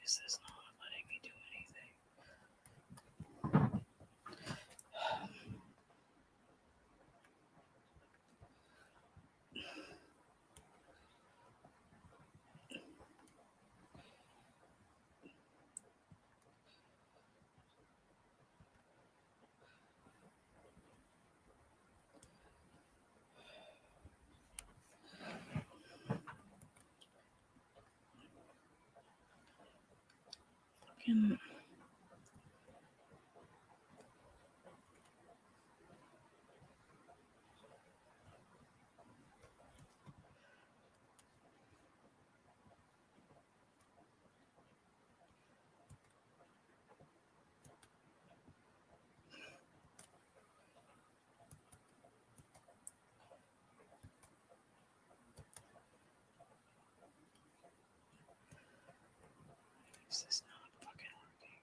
Is this not letting me do anything? Fucking... Is this not fucking working?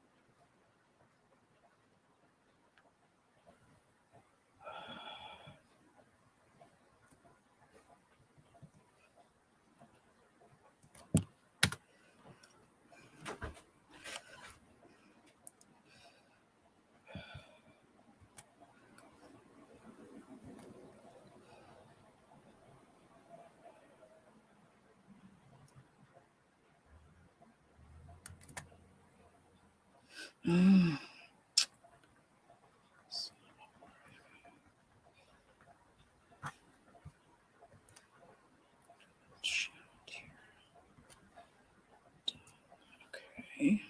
Mm. Okay.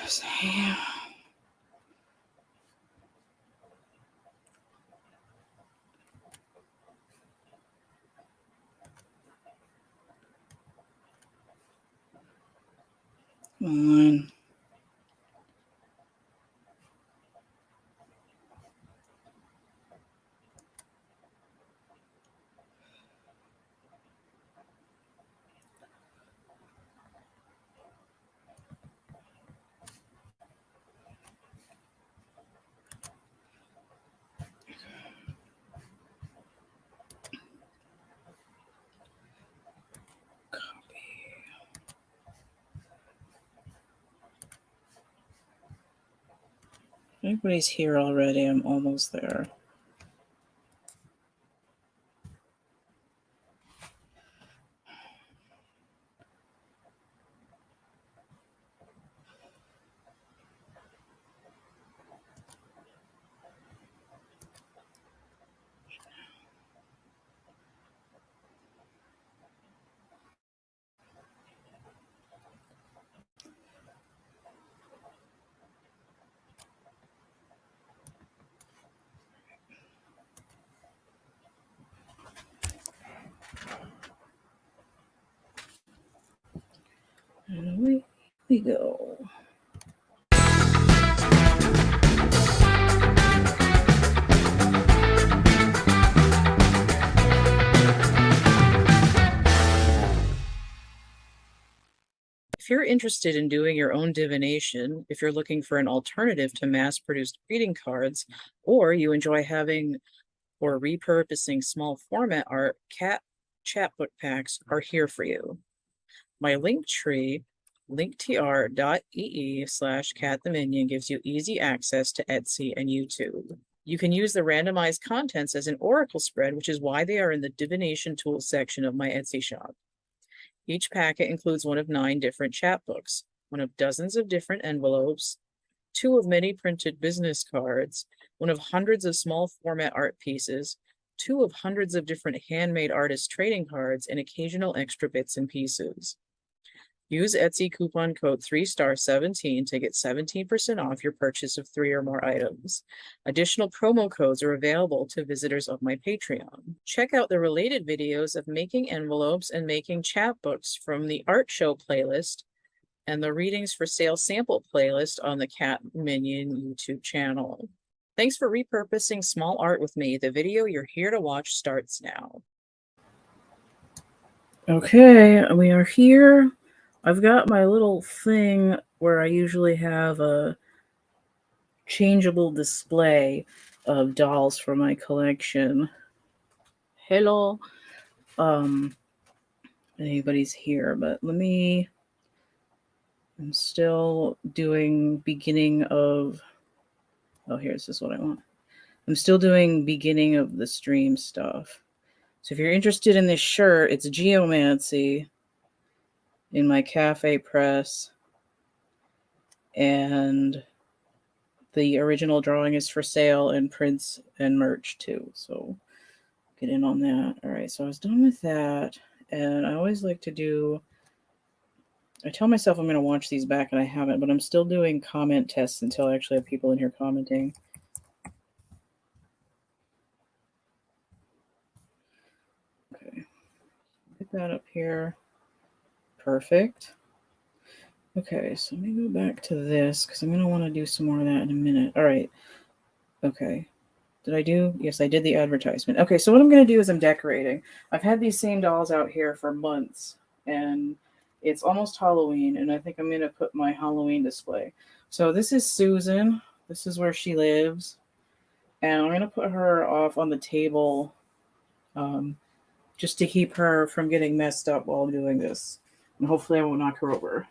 See. Come on. Everybody's here already. I'm almost there. And away we go. If you're interested in doing your own divination, if you're looking for an alternative to mass-produced greeting cards, or you enjoy having or repurposing small format art, cat chapbook packs are here for you. My link tree, linktr.ee/cattheminion, gives you easy access to Etsy and YouTube. You can use the randomized contents as an oracle spread, which is why they are in the divination tools section of my Etsy shop. Each packet includes one of 9 different chapbooks, one of dozens of different envelopes, 2 of many printed business cards, one of hundreds of small format art pieces, 2 of hundreds of different handmade artist trading cards, and occasional extra bits and pieces. Use Etsy coupon code 3star17 to get 17% off your purchase of 3 or more items. Additional promo codes are available to visitors of my Patreon. Check out the related videos of making envelopes and making chapbooks from the art show playlist and the readings for sale sample playlist on the Cat Minion YouTube channel. Thanks for repurposing small art with me. The video you're here to watch starts now. Okay, we are here. I've got my little thing where I usually have a changeable display of dolls for my collection. Hello. Anybody's here, but I'm still doing beginning of, this is what I want. I'm still doing beginning of the stream stuff. So if you're interested in this shirt, it's Geomancy in my cafe press, and the original drawing is for sale and prints and merch too, so get in on that. All right, so I was done with that, and I always like to I tell myself I'm going to watch these back, and I haven't, but I'm still doing comment tests until I actually have people in here commenting. Okay, get that up here. Perfect. Okay, so let me go back to this because I'm going to want to do some more of that in a minute. All right. Okay. Did I do? Yes, I did the advertisement. Okay, so what I'm going to do is I'm decorating. I've had these same dolls out here for months, and it's almost Halloween, and I think I'm going to put my Halloween display. So this is Susan. This is where she lives, and I'm going to put her off on the table just to keep her from getting messed up while I'm doing this, and hopefully I won't knock her over.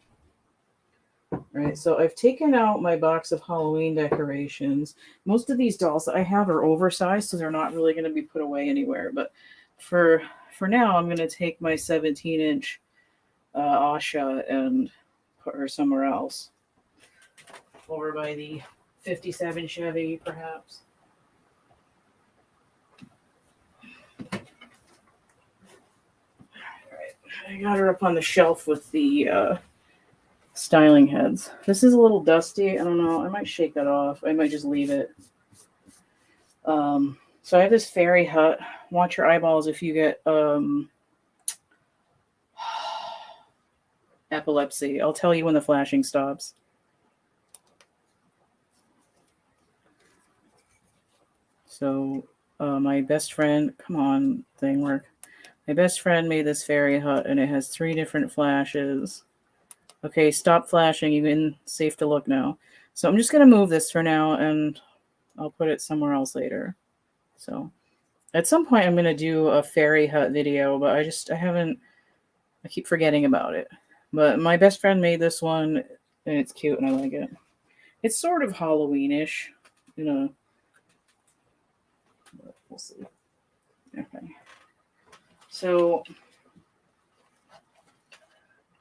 All right, so I've taken out my box of Halloween decorations. Most of these dolls that I have are oversized, so they're not really going to be put away anywhere. But for now, I'm going to take my 17-inch Asha and put her somewhere else. Over by the 57 Chevy, perhaps. All right, I got her up on the shelf with the styling heads. This is a little dusty. I don't know. I might shake that off. I might just leave it. So I have this fairy hut. Watch your eyeballs if you get epilepsy. I'll tell you when the flashing stops. So my best friend, come on, thing work. My best friend made this fairy hut, and it has 3 different flashes. Okay, stop flashing. You've been safe to look now. So I'm just going to move this for now, and I'll put it somewhere else later. So at some point I'm going to do a fairy hut video, but I keep forgetting about it. But my best friend made this one, and it's cute, and I like it. It's sort of Halloween-ish, we'll see. Okay. So,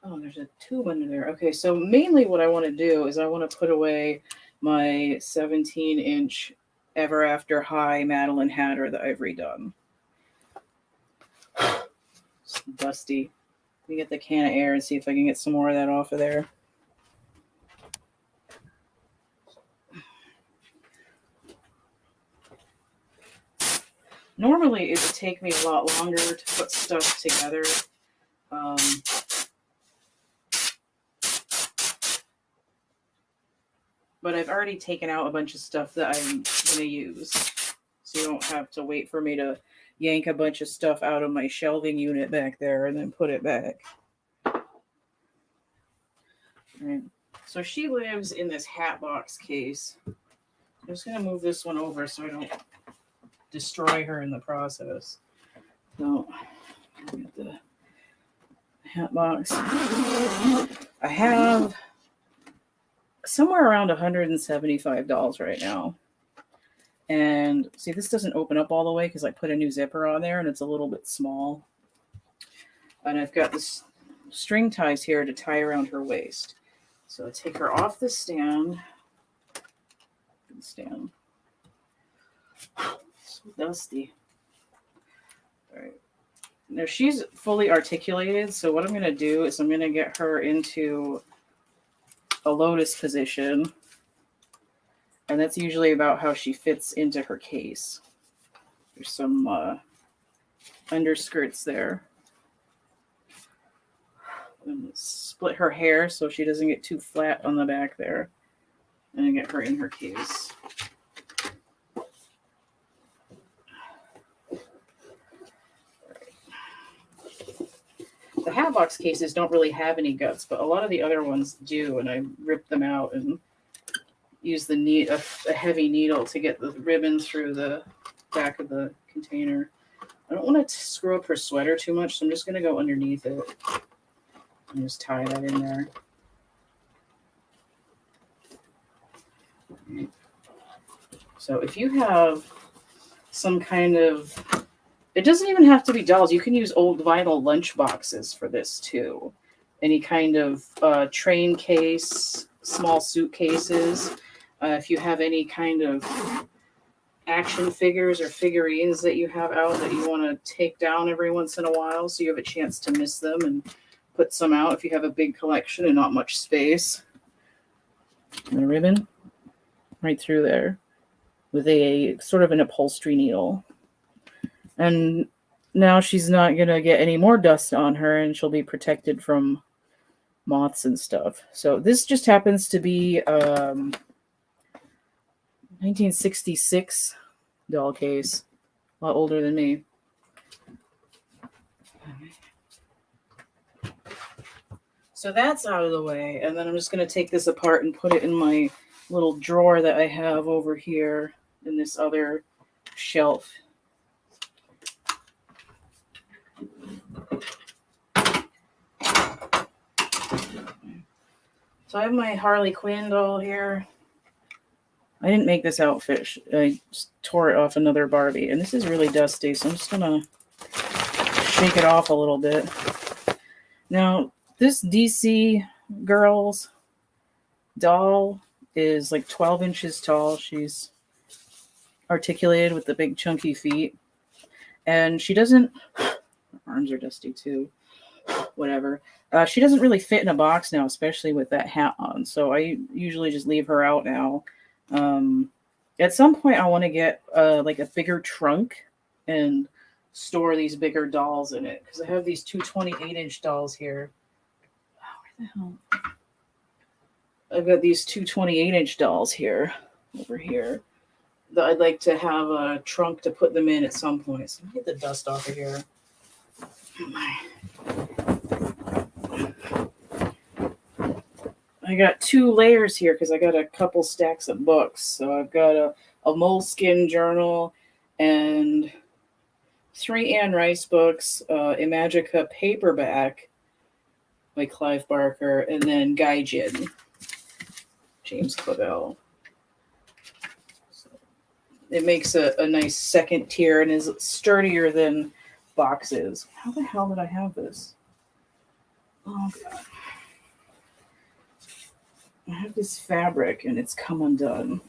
there's a tube under there. Okay, so mainly what I want to do is I want to put away my 17-inch Ever After High Madeline Hatter that I've redone. It's dusty. Let me get the can of air and see if I can get some more of that off of there. Normally, it would take me a lot longer to put stuff together. But I've already taken out a bunch of stuff that I'm going to use. So you don't have to wait for me to yank a bunch of stuff out of my shelving unit back there and then put it back. All right. So she lives in this hat box case. I'm just going to move this one over so I don't destroy her in the process. So, get the hat box. I have somewhere around $175 right now. And see, this doesn't open up all the way because I put a new zipper on there and it's a little bit small. And I've got this string ties here to tie around her waist. So I take her off the stand. So dusty. All right. Now she's fully articulated, so what I'm going to do is I'm going to get her into a lotus position. And that's usually about how she fits into her case. There's some underskirts there. And split her hair so she doesn't get too flat on the back there. And get her in her case. The hat box cases don't really have any guts, but a lot of the other ones do, and I rip them out and use a heavy needle to get the ribbon through the back of the container. I don't want to screw up her sweater too much, so I'm just going to go underneath it and just tie that in there. So if you have some kind of, it doesn't even have to be dolls. You can use old vinyl lunch boxes for this too. Any kind of train case, small suitcases. If you have any kind of action figures or figurines that you have out that you want to take down every once in a while so you have a chance to miss them and put some out if you have a big collection and not much space. And the ribbon right through there with a sort of an upholstery needle. And now she's not going to get any more dust on her and she'll be protected from moths and stuff. So this just happens to be 1966 doll case. A lot older than me. So that's out of the way. And then I'm just going to take this apart and put it in my little drawer that I have over here in this other shelf. So I have my Harley Quinn doll here. I didn't make this outfit. I just tore it off another Barbie. And this is really dusty, so I'm just going to shake it off a little bit. Now, this DC Girls doll is like 12 inches tall. She's articulated with the big chunky feet. And she doesn't... Her arms are dusty too. Whatever. She doesn't really fit in a box now, especially with that hat on. So I usually just leave her out now. At some point, I want to get like a bigger trunk and store these bigger dolls in it. Because I have these two 28-inch dolls here. Oh, where the hell? I've got these two 28-inch dolls here, over here, that I'd like to have a trunk to put them in at some point. So let me get the dust off of here. I got two layers here because I got a couple stacks of books. So I've got a Moleskine journal and 3 Anne Rice books, Imagica paperback by Clive Barker, and then Gaijin, James Clavell. So it makes a nice second tier and is sturdier than boxes. How the hell did I have this? Oh, God. I have this fabric and it's come undone.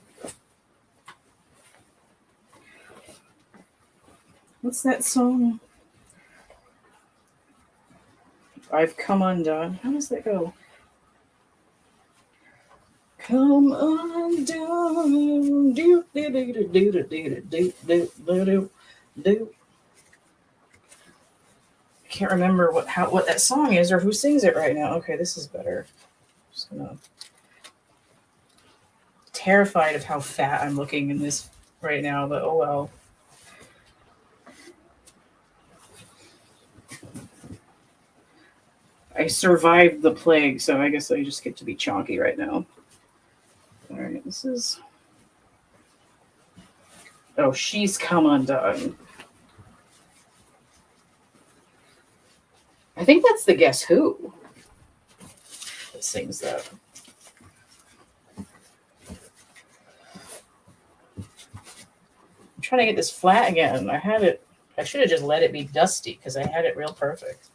What's that song? I've come undone. How does that go? Come undone. Do do do do do do do do do do. I can't remember what that song is or who sings it right now. Okay, this is better. I'm just gonna. Terrified of how fat I'm looking in this right now, but oh well. I survived the plague, so I guess I just get to be chonky right now. All right, this is... Oh, She's Come Undone. I think that's the Guess Who that sings that. I'm trying to get this flat again. I should have just let it be dusty because I had it real perfect.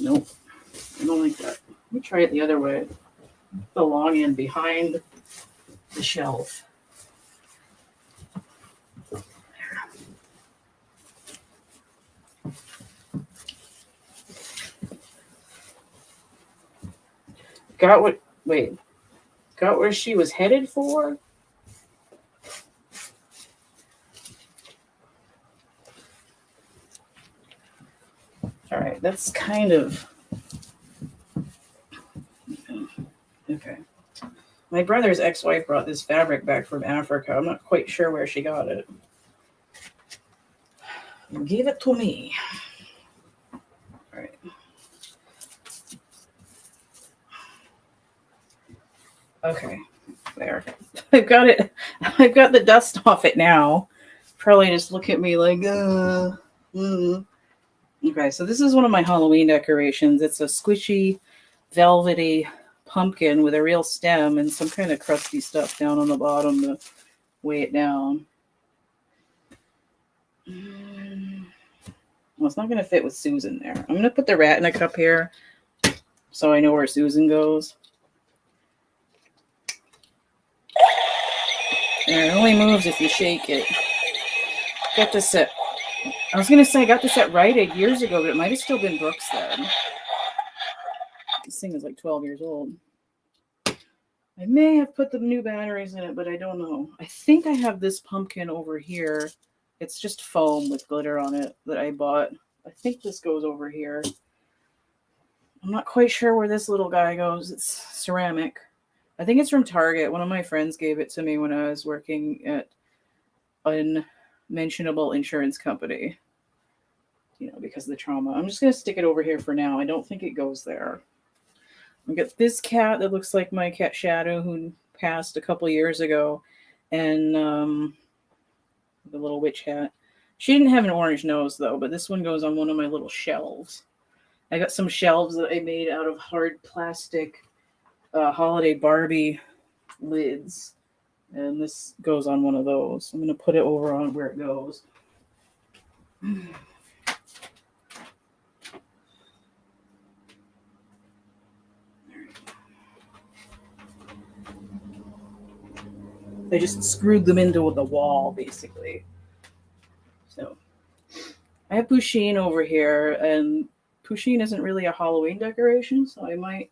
Nope. I don't like that. Let me try it the other way. The long end behind the shelf. Got where she was headed for? All right, that's kind of okay. My brother's ex-wife brought this fabric back from Africa. I'm not quite sure where she got it. Give it to me. All right. Okay, there. I've got it. I've got the dust off it now. Probably just look at me like, Okay, so this is one of my Halloween decorations. It's a squishy, velvety pumpkin with a real stem and some kind of crusty stuff down on the bottom to weigh it down. Well, it's not going to fit with Susan there. I'm going to put the rat in a cup here so I know where Susan goes. And it only moves if you shake it. Got this set. I was going to say I got this at Rite Aid years ago, but it might have still been Brooks then. This thing is like 12 years old. I may have put the new batteries in it, but I don't know. I think I have this pumpkin over here. It's just foam with glitter on it that I bought. I think this goes over here. I'm not quite sure where this little guy goes. It's ceramic. I think it's from Target. One of my friends gave it to me when I was working at unmentionable insurance company. You know, because of the trauma. I'm just going to stick it over here for now. I don't think it goes there. I got this cat that looks like my cat Shadow, who passed a couple years ago, and the little witch hat. She didn't have an orange nose though, but this one goes on one of my little shelves. I got some shelves that I made out of hard plastic holiday Barbie lids, and this goes on one of those. I'm going to put it over on where it goes. They just screwed them into the wall, basically. So I have Pusheen over here, and Pusheen isn't really a Halloween decoration, so I might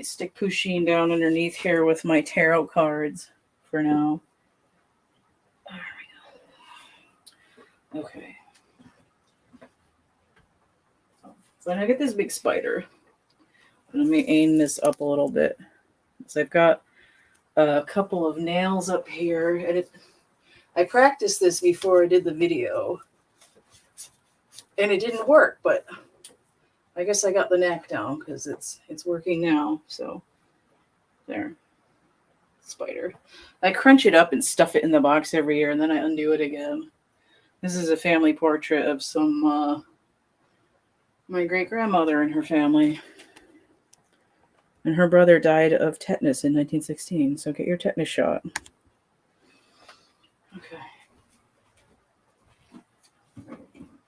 stick Pusheen down underneath here with my tarot cards for now. There we go. Okay. So I get this big spider. Let me aim this up a little bit. So I've got a couple of nails up here, and I practiced this before I did the video, and it didn't work, but I guess I got the knack down because it's working now. So there, spider. I crunch it up and stuff it in the box every year, and then I undo it again. This is a family portrait of some my great grandmother and her family. And her brother died of tetanus in 1916, so get your tetanus shot. Okay.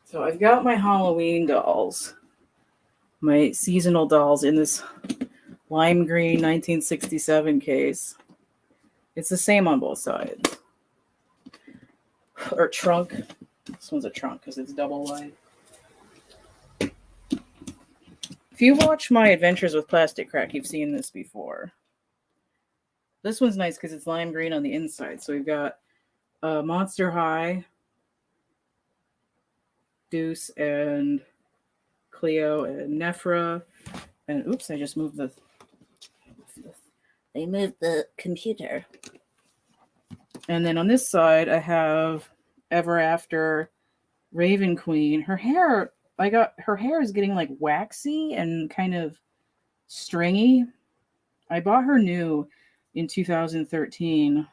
So I've got my Halloween dolls, my seasonal dolls in this lime green 1967 case. It's the same on both sides. Or trunk. This one's a trunk because it's double wide. If you watch my Adventures with Plastic Crack, you've seen this before. This one's nice because it's lime green on the inside. So we've got Monster High, Deuce, and Cleo, and Nephra. And oops, I just moved they moved the computer. And then on this side, I have Ever After, Raven Queen. Her hair is getting like waxy and kind of stringy. I bought her new in 2013.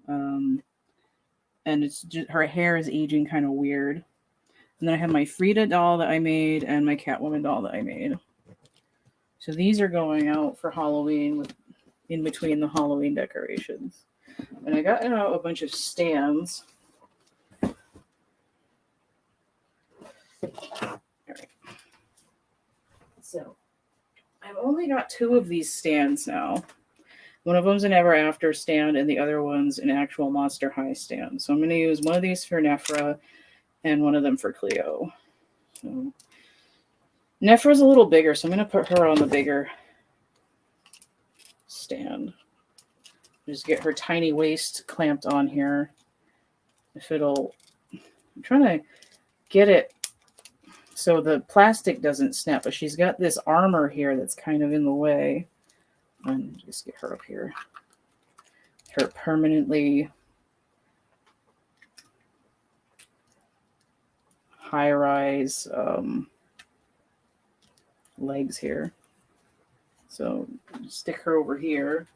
And it's just, her hair is aging kind of weird. And then I have my Frida doll that I made and my Catwoman doll that I made. So these are going out for Halloween in between the Halloween decorations. And I got out a bunch of stands. All right. So I've only got 2 of these stands now. One of them's an Ever After stand, and the other one's an actual Monster High stand. So I'm going to use one of these for Nephra and one of them for Cleo. So Nephra's a little bigger, so I'm going to put her on the bigger stand. Just get her tiny waist clamped on here. If it'll... I'm trying to get it so the plastic doesn't snap, but she's got this armor here that's kind of in the way. And just get her up here. Her permanently high-rise legs here. So stick her over here.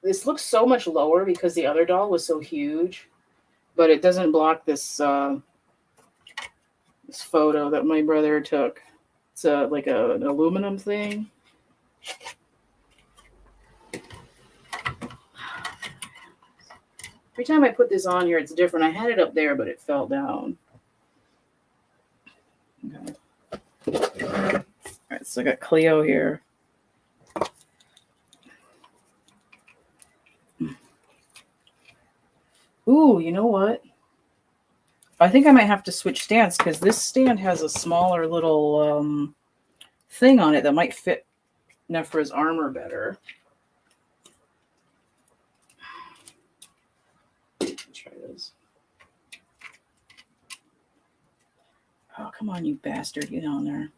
This looks so much lower because the other doll was so huge, but it doesn't block this this photo that my brother took. It's like an aluminum thing. Every time I put this on here, it's different. I had it up there, but it fell down. Okay. All right, so I got Cleo here. Ooh, you know what? I think I might have to switch stands because this stand has a smaller little thing on it that might fit Nephra's armor better. Let's try this. Oh, come on, you bastard. Get on there.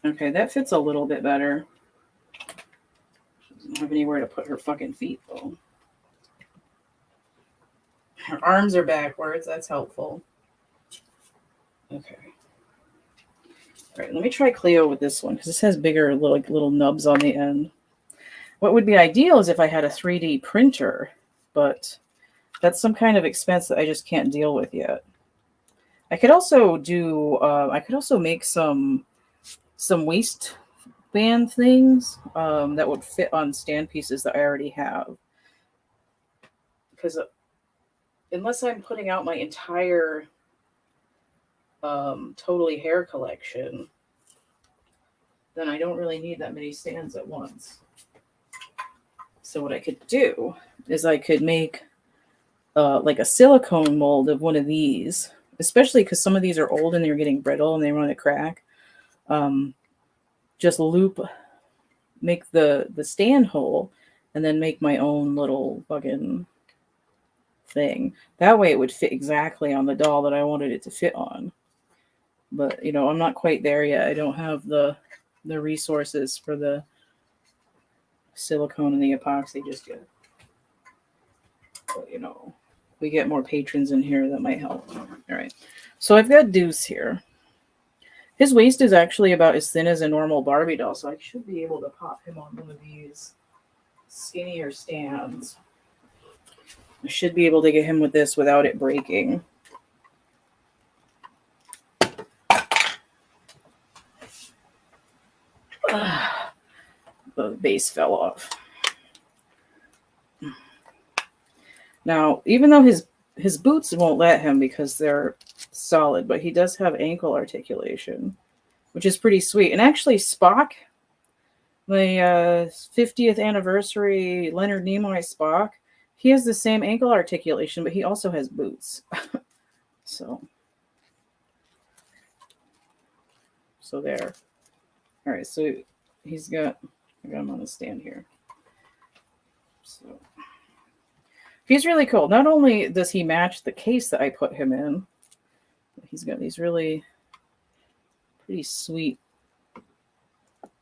Okay, that fits a little bit better. She doesn't have anywhere to put her fucking feet, though. Her arms are backwards. That's helpful. Okay. All right, let me try Cleo with this one because this has bigger little nubs on the end. What would be ideal is if I had a 3D printer, but that's some kind of expense that I just can't deal with yet. I could also do. I could also make some waistband things that would fit on stand pieces that I already have. Because unless I'm putting out my entire Totally Hair collection, then I don't really need that many stands at once. So what I could do is I could make like a silicone mold of one of these, especially because some of these are old and they're getting brittle and they want to crack. Just make the stand hole, and then make my own little fucking thing. That way it would fit exactly on the doll that I wanted it to fit on. But, you know, I'm not quite there yet. I don't have the resources for the silicone and the epoxy just yet. But, you know, we get more patrons in here, that might help. All right. So I've got Deuce here. His waist is actually about as thin as a normal Barbie doll, so I should be able to pop him on one of these skinnier stands. I should be able to get him with this without it breaking. The base fell off. Now, even though his boots won't let him because they're solid, but he does have ankle articulation, which is pretty sweet. And actually, Spock, the 50th anniversary Leonard Nimoy Spock, he has the same ankle articulation, but he also has boots. So there. All right, so I got him on the stand here. So he's really cool. Not only does he match the case that I put him in, but he's got these really pretty sweet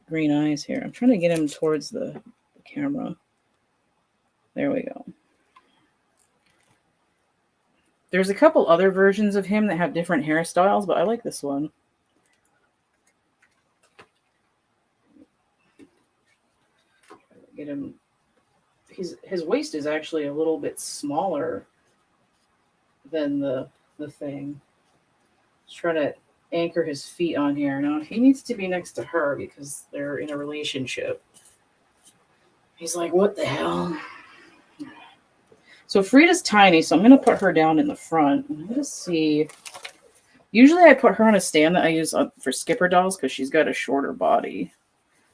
green eyes here. I'm trying to get him towards the camera. There we go. There's a couple other versions of him that have different hairstyles, but I like this one. Get him. His waist is actually a little bit smaller than the thing. Just trying to anchor his feet on here. Now he needs to be next to her because they're in a relationship. He's like, what the hell? So Frida's tiny, so I'm going to put her down in the front. I'm going to see. Usually I put her on a stand that I use for Skipper dolls because she's got a shorter body.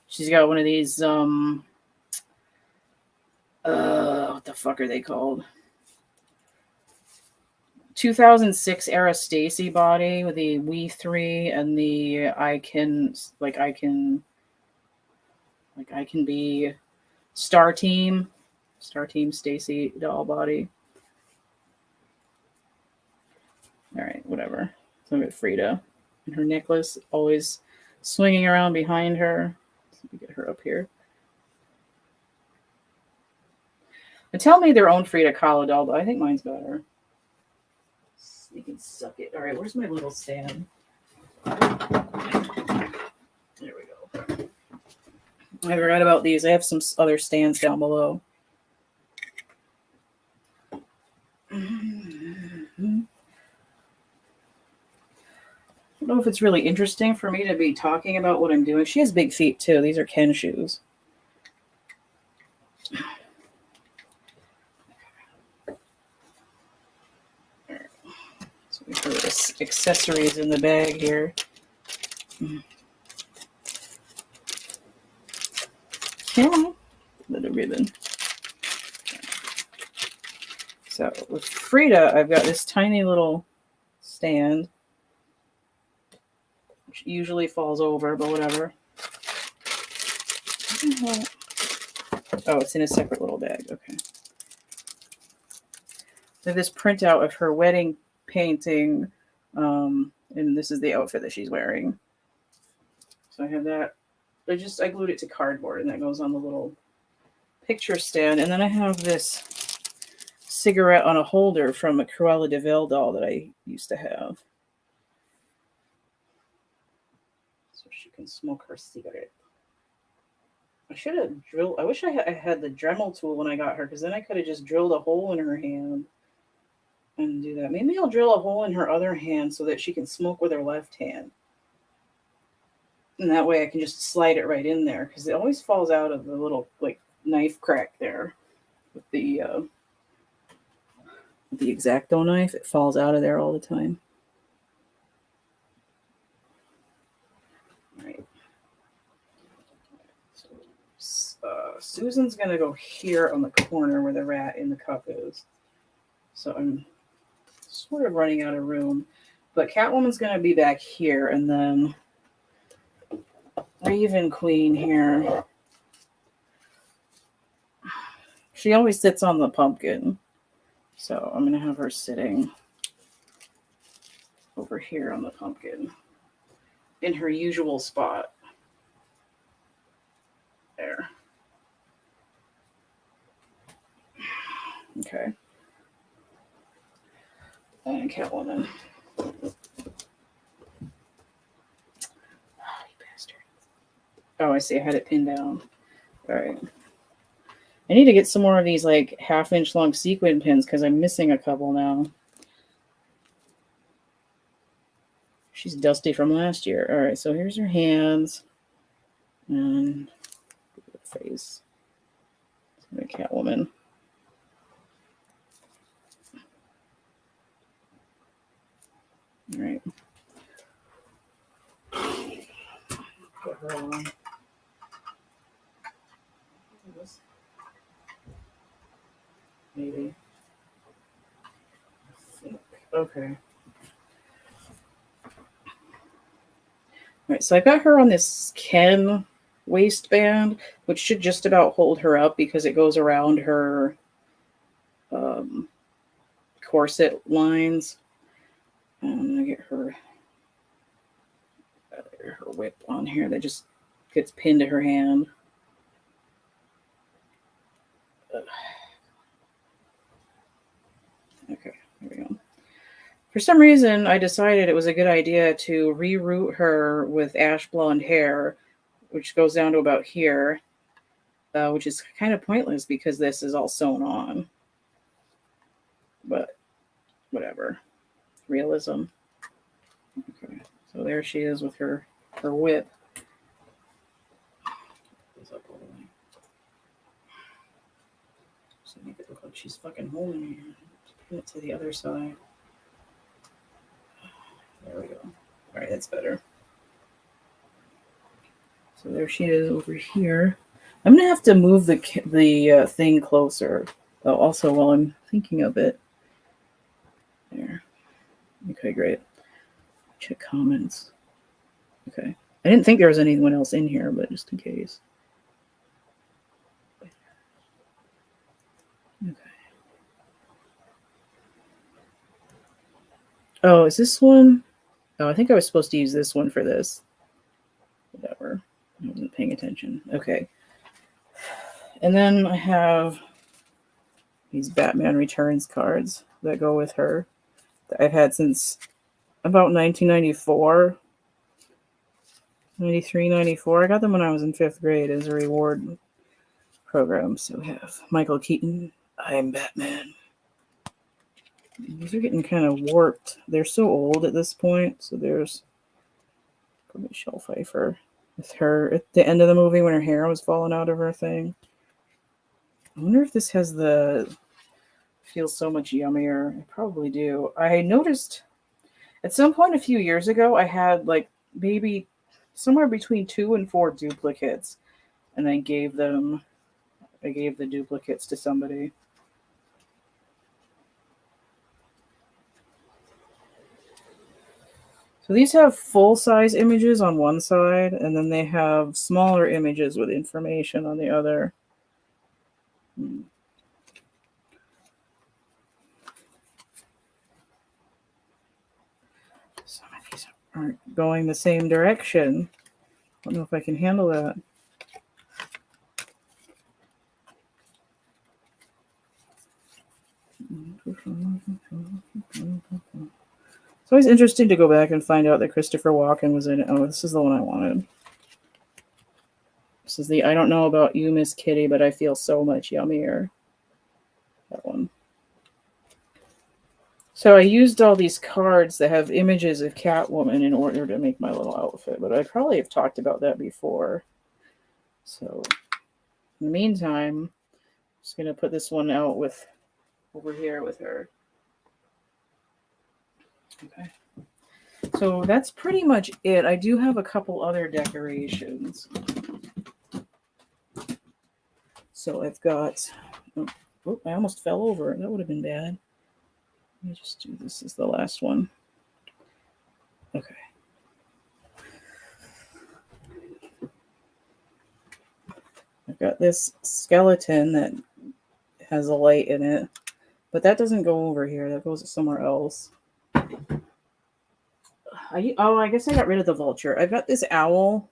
She's got one of these, what the fuck are they called? 2006 era Stacy body with the We 3 and the I can be Star Team Stacy doll body. All right, whatever. So I'm with Frida and her necklace always swinging around behind her. Let me get her up here. And tell me their own Frida Kahlo doll, but I think mine's better. You can suck it. All right, where's my little stand? There we go. I forgot about these. I have some other stands down below. I don't know if it's really interesting for me to be talking about what I'm doing. She has big feet too. These are Ken shoes. So we put accessories in the bag here. Yeah, little ribbon. So with Frida, I've got this tiny little stand, which usually falls over, but whatever. Oh, it's in a separate little bag. Okay. So this printout of her wedding painting, and this is the outfit that she's wearing. So I have that. I glued it to cardboard, and that goes on the little picture stand. And then I have this cigarette on a holder from a Cruella de Vil doll that I used to have. So she can smoke her cigarette. I should have drilled. I wish I had the Dremel tool when I got her, because then I could have just drilled a hole in her hand and do that. Maybe I'll drill a hole in her other hand so that she can smoke with her left hand. And that way I can just slide it right in there, because it always falls out of the little knife crack there with the X-Acto knife. It falls out of there all the time. All right. So, Susan's going to go here on the corner where the rat in the cup is. So I'm sort of running out of room. But Catwoman's going to be back here, and then Raven Queen here. She always sits on the pumpkin. So I'm going to have her sitting over here on the pumpkin in her usual spot. There. Okay. And Catwoman. Oh, you bastard. Oh, I see. I had it pinned down. All right. I need to get some more of these half-inch long sequin pins because I'm missing a couple now. She's dusty from last year. All right, so here's her hands and the face. The Catwoman. All right. Put her on. Maybe. Okay. All right, so I got her on this Ken waistband, which should just about hold her up because it goes around her corset lines. I'm gonna get her whip on here that just gets pinned to her hand. Okay, there we go. For some reason, I decided it was a good idea to reroute her with ash blonde hair, which goes down to about here, which is kind of pointless because this is all sewn on. But whatever. Realism. Okay, so there she is with her whip. So make it look like she's fucking holding me. Put it to the other side. There we go. All right, that's better. So there she is over here. I'm gonna have to move the thing closer. Oh, also while I'm thinking of it. There. Okay, great. Check comments. Okay. I didn't think there was anyone else in here, but just in case. Okay. Oh, is this one? Oh, I think I was supposed to use this one for this. Whatever. I wasn't paying attention. Okay. And then I have these Batman Returns cards that go with her that I've had since about 1994. 93, 94. I got them when I was in 5th grade as a reward program. So we have Michael Keaton, I'm Batman. These are getting kind of warped. They're so old at this point. So there's probably Michelle Pfeiffer with her at the end of the movie when her hair was falling out of her thing. I wonder if this has the feels so much yummier. I probably do. I noticed at some point a few years ago I had like maybe somewhere between 2 and 4 duplicates, and I gave the duplicates to somebody. So these have full-size images on one side, and then they have smaller images with information on the other. Some of these aren't going the same direction. I don't know if I can handle that. It's always interesting to go back and find out that Christopher Walken was in it. Oh, this is the one I wanted. This is the I don't know about you, Miss Kitty, but I feel so much yummier. That one. So I used all these cards that have images of Catwoman in order to make my little outfit, but I probably have talked about that before. So in the meantime, I'm just going to put this one out with over here with her. Okay. So that's pretty much it. I do have a couple other decorations. So I've got, oh, I almost fell over. That would have been bad. Let me just do this as the last one. Okay. I've got this skeleton that has a light in it, but that doesn't go over here. That goes somewhere else. I guess I got rid of the vulture. I've got this owl,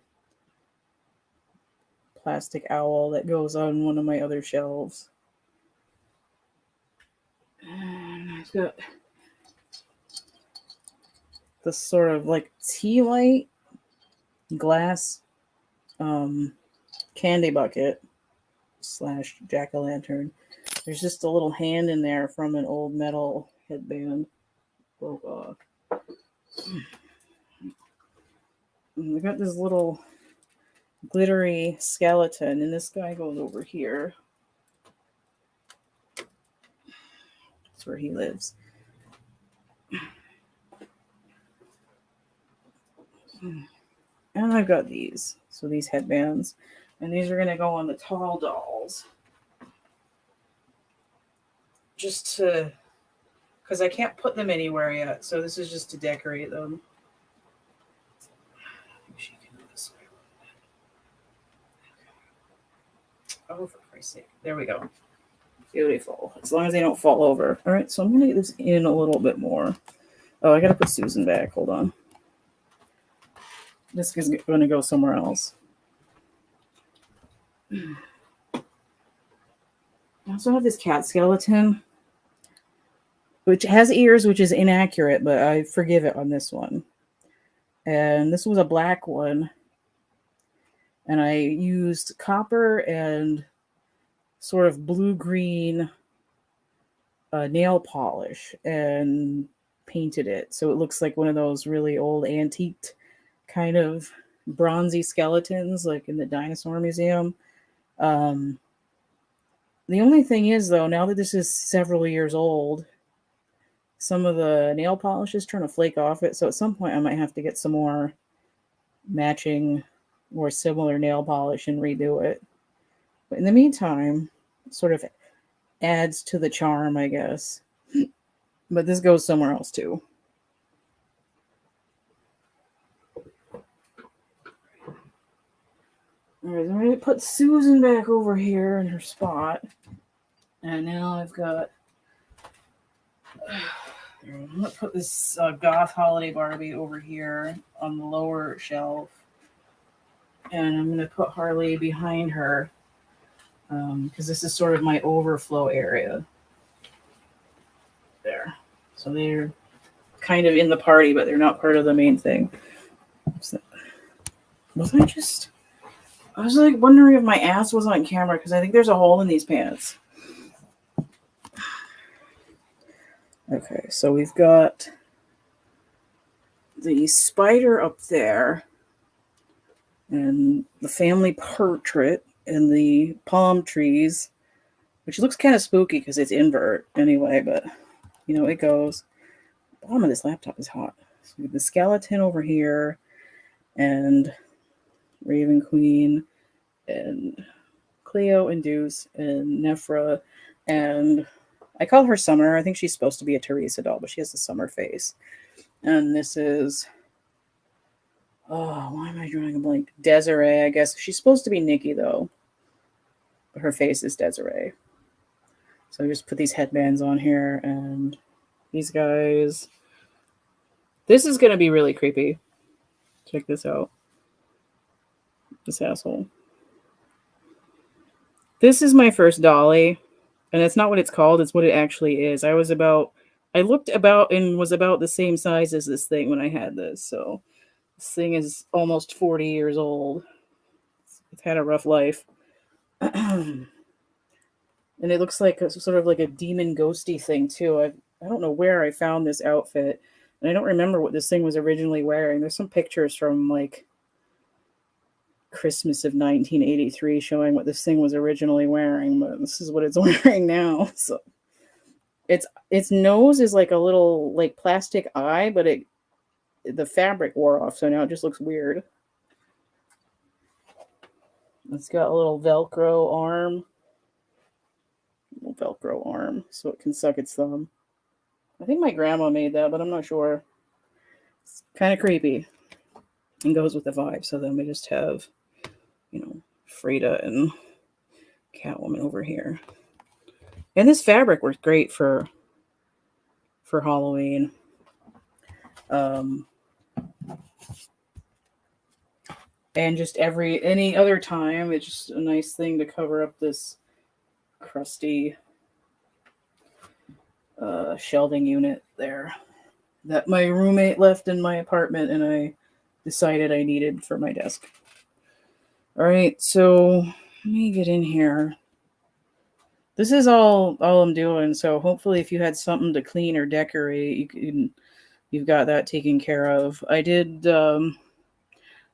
plastic owl that goes on one of my other shelves. And I've got this sort of like tea light glass candy bucket / jack-o'-lantern. There's just a little hand in there from an old metal headband. Broke off. I got this little glittery skeleton, and this guy goes over here. That's where he lives. And I've got these. So these headbands. And these are going to go on the tall dolls. Just to... because I can't put them anywhere yet. So this is just to decorate them. She can go this way a little bit. Oh, for Christ's sake. There we go. Beautiful. As long as they don't fall over. All right, so I'm going to get this in a little bit more. Oh, I got to put Susan back. Hold on. This is going to go somewhere else. I also have this cat skeleton, which has ears, which is inaccurate, but I forgive it on this one. And this was a black one. And I used copper and sort of blue-green nail polish and painted it. So it looks like one of those really old antiqued kind of bronzy skeletons like in the dinosaur museum. The only thing is, though, now that this is several years old, some of the nail polish is trying to flake off it. So at some point, I might have to get some more matching or similar nail polish and redo it. But in the meantime, it sort of adds to the charm, I guess. But this goes somewhere else too. All right, I'm going to put Susan back over here in her spot. And now I've got... I'm going to put this Goth Holiday Barbie over here on the lower shelf. And I'm going to put Harley behind her because this is sort of my overflow area. There. So they're kind of in the party, but they're not part of the main thing. So, I was like wondering if my ass was on camera because I think there's a hole in these pants. Okay, so we've got the spider up there and the family portrait and the palm trees, which looks kind of spooky because it's invert anyway, but you know, it goes. The bottom of this laptop is hot. So we have the skeleton over here and Raven Queen and Cleo and Deuce and Nephra, and I call her Summer. I think she's supposed to be a Teresa doll, but she has a summer face. And this is, oh, why am I drawing a blank? Desiree, I guess. She's supposed to be Nikki, though. But her face is Desiree. So I just put these headbands on here, and these guys. This is going to be really creepy. Check this out. This asshole. This is my first dolly, and that's not what it's called. It's what it actually is. I looked about and was about the same size as this thing when I had this. So this thing is almost 40 years old. It's had a rough life. And it looks like sort of like a demon ghosty thing too. I don't know where I found this outfit, and I don't remember what this thing was originally wearing. There's some pictures from like Christmas of 1983 showing what this thing was originally wearing, but this is what it's wearing now. So its nose is like a little like plastic eye, but the fabric wore off, so now it just looks weird. It's got a little Velcro arm. So it can suck its thumb. I think my grandma made that, but I'm not sure. It's kind of creepy and goes with the vibe. So then we just have, you know, Frida and Catwoman over here. And this fabric works great for Halloween. And just any other time, it's just a nice thing to cover up this crusty shelving unit there that my roommate left in my apartment and I decided I needed for my desk. All right, so let me get in here. This is all I'm doing, so hopefully if you had something to clean or decorate, you've got that taken care of. I did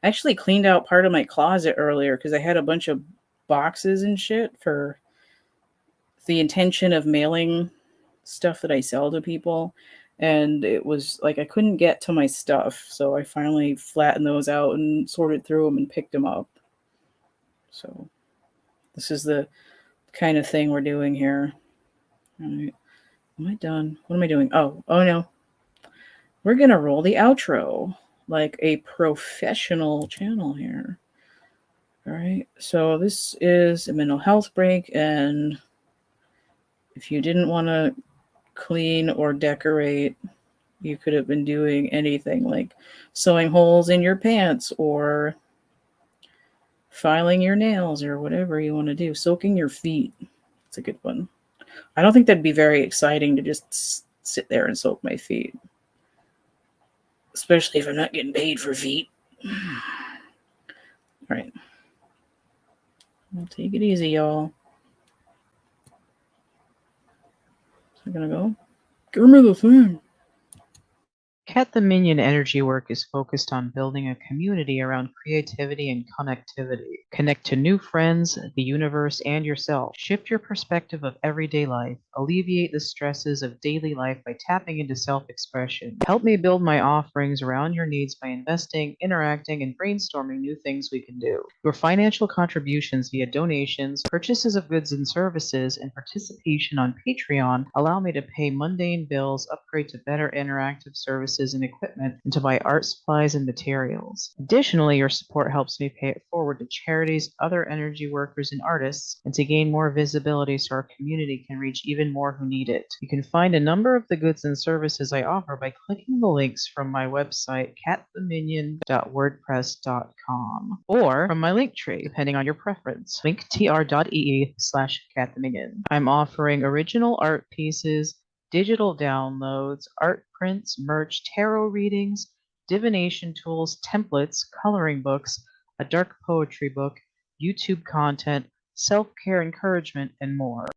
actually cleaned out part of my closet earlier because I had a bunch of boxes and shit for the intention of mailing stuff that I sell to people. And it was like I couldn't get to my stuff. So I finally flattened those out and sorted through them and picked them up. So this is the kind of thing we're doing here. All right. Am I done? What am I doing? Oh no. We're going to roll the outro like a professional channel here. All right. So this is a mental health break. And if you didn't want to clean or decorate, you could have been doing anything like sewing holes in your pants or filing your nails or whatever you want to do. Soaking your feet. It's a good one. I don't think that'd be very exciting to just sit there and soak my feet. Especially if I'm not getting paid for feet. All right. Well, take it easy, y'all. So I'm going to go. Give me the thing. Cat the Minion energy work is focused on building a community around creativity and connectivity. Connect to new friends, the universe, and yourself. Shift your perspective of everyday life. Alleviate the stresses of daily life by tapping into self-expression. Help me build my offerings around your needs by investing, interacting, and brainstorming new things we can do. Your financial contributions via donations, purchases of goods and services, and participation on Patreon allow me to pay mundane bills, upgrade to better interactive services and equipment, and to buy art supplies and materials. Additionally, your support helps me pay it forward to charities, other energy workers, and artists, and to gain more visibility so our community can reach even more who need it. You can find a number of the goods and services I offer by clicking the links from my website, cattheminion.wordpress.com, or from my link tree, depending on your preference, linktr.ee/cattheminion. I'm offering original art pieces, digital downloads, art prints, merch, tarot readings, divination tools, templates, coloring books, a dark poetry book, YouTube content, self-care encouragement, and more.